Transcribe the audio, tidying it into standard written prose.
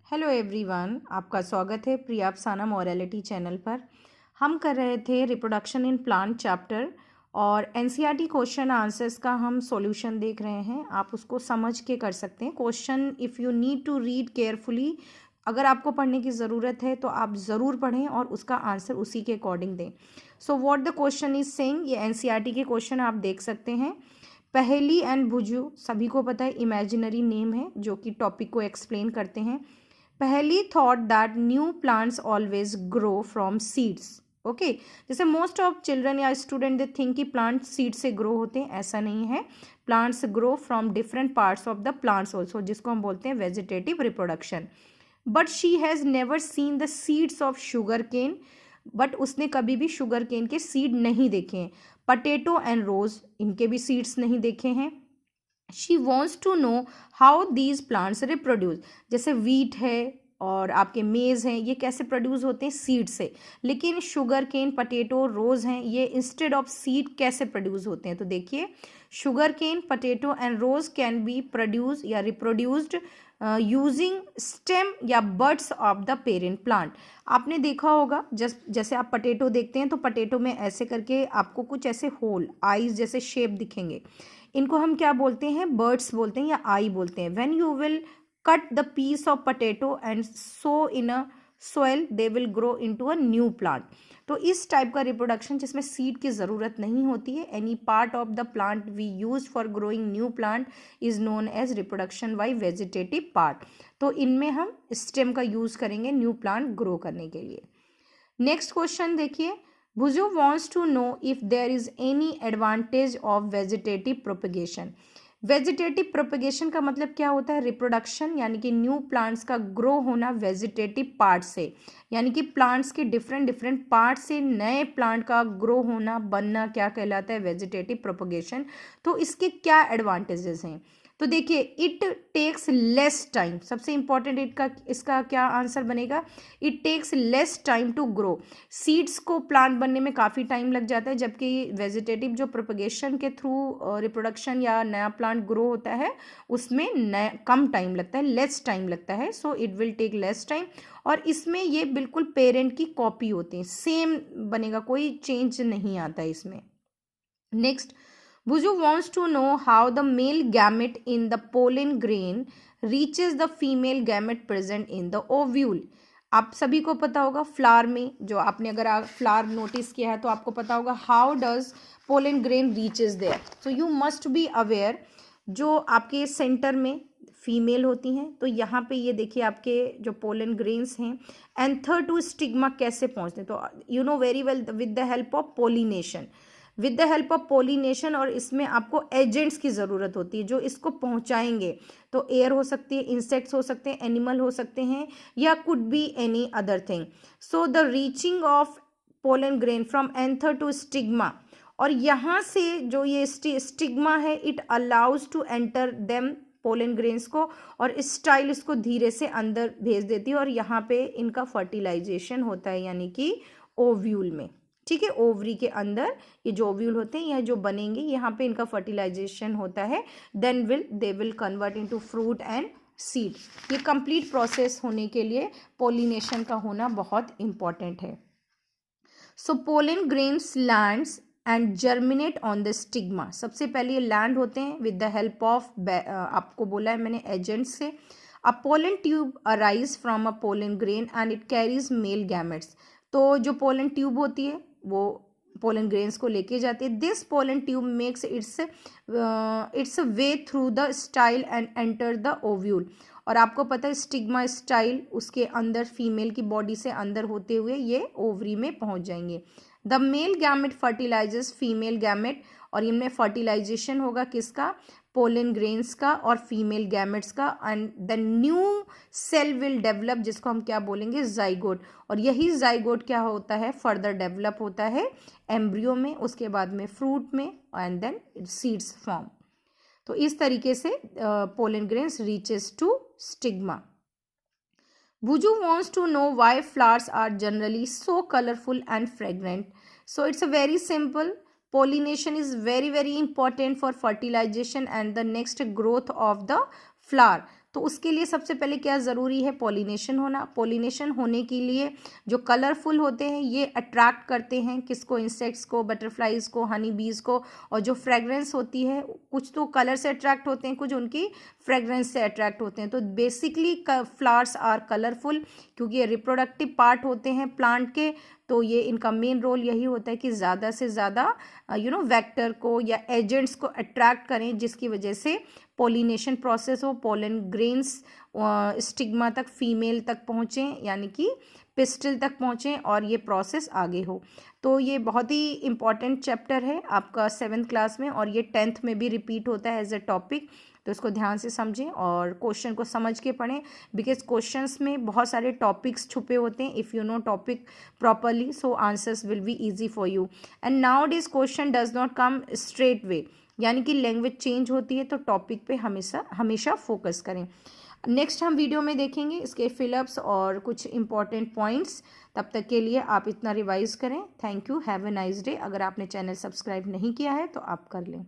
Hello everyone, आपका स्वागत है प्रिया अफसाना मॉरलिटी चैनल पर। हम कर रहे थे रिप्रोडक्शन इन प्लांट चैप्टर और एनसीईआरटी क्वेश्चन आंसर्स का हम सॉल्यूशन देख रहे हैं। आप उसको समझ के कर सकते हैं। Question if you need to read carefully, अगर आपको पढ़ने की ज़रूरत है तो आप ज़रूर पढ़ें और उसका आंसर उसी के अकॉर्डिंग दें। So what the question is saying, ये एनसीईआरटी के क्वेश्चन आप देख सकते हैं। पहेली एंड भुजू सभी को पता है इमेजिनरी नेम है जो कि टॉपिक को एक्सप्लेन करते हैं। पहली thought that new plants always grow from seeds. Okay, जैसे मोस्ट ऑफ चिल्ड्रन या स्टूडेंट दे थिंक कि प्लांट सीड से ग्रो होते हैं, ऐसा नहीं है। Plants grow from different parts of the plants also, जिसको हम बोलते हैं vegetative reproduction. But she has never seen the seeds of sugar cane, but उसने कभी भी शुगर केन के सीड नहीं देखे हैं। पटेटो एंड रोज, इनके भी सीड्स नहीं देखे हैं। She wants to know how these plants reproduce, जैसे वीट है और आपके मेज़ हैं, ये कैसे प्रोड्यूस होते हैं? सीड से। लेकिन शुगर केन, पटेटो, रोज़ हैं, ये इंस्टेड ऑफ सीड कैसे प्रोड्यूस होते हैं? तो देखिए, sugar cane, potato and rose can be produce या रिप्रोड्यूस्ड यूजिंग स्टेम या buds of the parent plant. आपने देखा होगा जैसे आप पटेटो देखते हैं तो पटेटो में ऐसे करके आपको कुछ ऐसे होल, आईज जैसे शेप दिखेंगे। इनको हम क्या बोलते हैं? बर्ड्स बोलते हैं या आई बोलते हैं। When you will cut the piece of potato and sow in a soil, they will grow into a new plant. तो इस टाइप का रिप्रोडक्शन जिसमें सीड की ज़रूरत नहीं होती है, any part of the plant we use for growing new plant is known as reproduction by vegetative part. तो इनमें हम स्टेम का यूज करेंगे न्यू प्लांट ग्रो करने के लिए। नेक्स्ट क्वेश्चन देखिए, Bhuju wants to know if there is any advantage of vegetative propagation. Vegetative propagation का मतलब क्या होता है? रिप्रोडक्शन, यानी कि न्यू प्लांट्स का ग्रो होना वेजिटेटिव पार्ट से, यानी कि प्लांट्स के डिफरेंट डिफरेंट पार्ट से नए प्लांट का ग्रो होना, बनना, क्या कहलाता है? Vegetative propagation. तो इसके क्या एडवांटेजेस हैं? तो देखिए, इट टेक्स लेस टाइम, सबसे इंपॉर्टेंट इसका क्या आंसर बनेगा? It takes less time to grow. Seeds को प्लांट बनने में काफ़ी टाइम लग जाता है, जबकि वेजिटेटिव जो प्रोपगेशन के थ्रू रिप्रोडक्शन या नया प्लांट ग्रो होता है उसमें कम टाइम लगता है, लेस टाइम लगता है। So it will take less time. और इसमें ये बिल्कुल पेरेंट की कॉपी होती है, सेम बनेगा, कोई चेंज नहीं आता है इसमें। Next, Buju wants to know how the male gamete in the pollen grain reaches the female gamete present in the ovule. आप सभी को पता होगा फ्लावर में, जो आपने अगर फ्लावर नोटिस किया है तो आपको पता होगा how does pollen grain reaches there. So you must be aware, जो आपके सेंटर में फीमेल होती हैं, तो यहाँ पे ये देखिए आपके जो पोलन ग्रेन्स हैं एंथर टू स्टिग्मा कैसे पहुँचते हैं। तो you know very well with the help of pollination, with the help of pollination. और इसमें आपको एजेंट्स की ज़रूरत होती है जो इसको पहुंचाएंगे। तो एयर हो सकती है, इंसेक्ट्स हो सकते हैं, एनिमल हो सकते हैं, या could be any other thing. So the reaching of pollen grain from anther to stigma, और यहाँ से जो ये स्टिग्मा है, it allows to enter them pollen grains को, और स्टाइल इसको धीरे से अंदर भेज देती है, और यहाँ पे इनका फर्टिलाइजेशन होता है, यानी कि ओव्यूल में। ठीक है, ओवरी के अंदर ये जो ओव्यूल होते हैं, यह जो बनेंगे, यहाँ पे इनका फर्टिलाइजेशन होता है। Then they will convert into fruit and seed. ये कंप्लीट प्रोसेस होने के लिए पोलिनेशन का होना बहुत इंपॉर्टेंट है। So pollen grains lands and germinate on the stigma. सबसे पहले ये लैंड होते हैं विद द हेल्प ऑफ, आपको बोला है मैंने, एजेंट से। A pollen tube arise from a pollen grain and it carries male gametes. तो जो पोलन ट्यूब होती है वो पोलन ग्रेन्स को लेके जाती है। This pollen tube makes it's way through the style and enter the ovule. और आपको पता है स्टिग्मा स्टाइल उसके अंदर, फीमेल की बॉडी से अंदर होते हुए ये ओवरी में पहुंच जाएंगे। The male gamete fertilizes female gamete, और इनमें फर्टिलाइजेशन होगा किसका? पोलन ग्रेन्स का और फीमेल गैमेट्स का। And the new cell will develop, जिसको हम क्या बोलेंगे? जाइगोट। और यही जाइगोट क्या होता है? फर्दर डेवलप होता है एम्ब्रियो में, उसके बाद में फ्रूट में, एंड देन सीड्स फॉर्म। तो इस तरीके से pollen grains reaches to stigma. Buju wants to know why flowers are generally so colorful and fragrant. So it's a very simple. Pollination is very very important for fertilization and the next growth of the flower. तो उसके लिए सबसे पहले क्या ज़रूरी है, pollination होना। Pollination होने के लिए जो कलरफुल होते हैं ये अट्रैक्ट करते हैं किसको, इंसेक्ट्स को, बटरफ्लाइज को, हनी बीज को। और जो फ्रेगरेंस होती है, कुछ तो कलर से अट्रैक्ट होते हैं, कुछ उनकी फ्रेगरेंस से अट्रैक्ट होते हैं। तो बेसिकली फ्लावर्स आर कलरफुल क्योंकि ये रिप्रोडक्टिव पार्ट होते हैं प्लांट के। तो ये इनका मेन रोल यही होता है कि ज़्यादा से ज़्यादा वेक्टर को या एजेंट्स को अट्रैक्ट करें, जिसकी वजह से पॉलिनेशन प्रोसेस हो, पोलन ग्रेन्स स्टिग्मा तक, फीमेल तक पहुँचें, यानी कि पिस्टल तक पहुँचें और ये प्रोसेस आगे हो। तो ये बहुत ही इम्पॉर्टेंट चैप्टर है आपका 7th क्लास में, और ये 10th में भी रिपीट होता है एज अ टॉपिक। तो इसको ध्यान से समझें और क्वेश्चन को समझ के पढ़ें, बिकॉज क्वेश्चंस में बहुत सारे टॉपिक्स छुपे होते हैं। If you know topic properly, so answers will be easy for you. And now this question does not come straight way, यानी कि लैंग्वेज चेंज होती है, तो टॉपिक पे हमेशा फोकस करें। नेक्स्ट हम वीडियो में देखेंगे इसके फिलअप्स और कुछ इंपॉर्टेंट पॉइंट्स। तब तक के लिए आप इतना रिवाइज करें। Thank you, have a nice day. अगर आपने चैनल सब्सक्राइब नहीं किया है तो आप कर लें।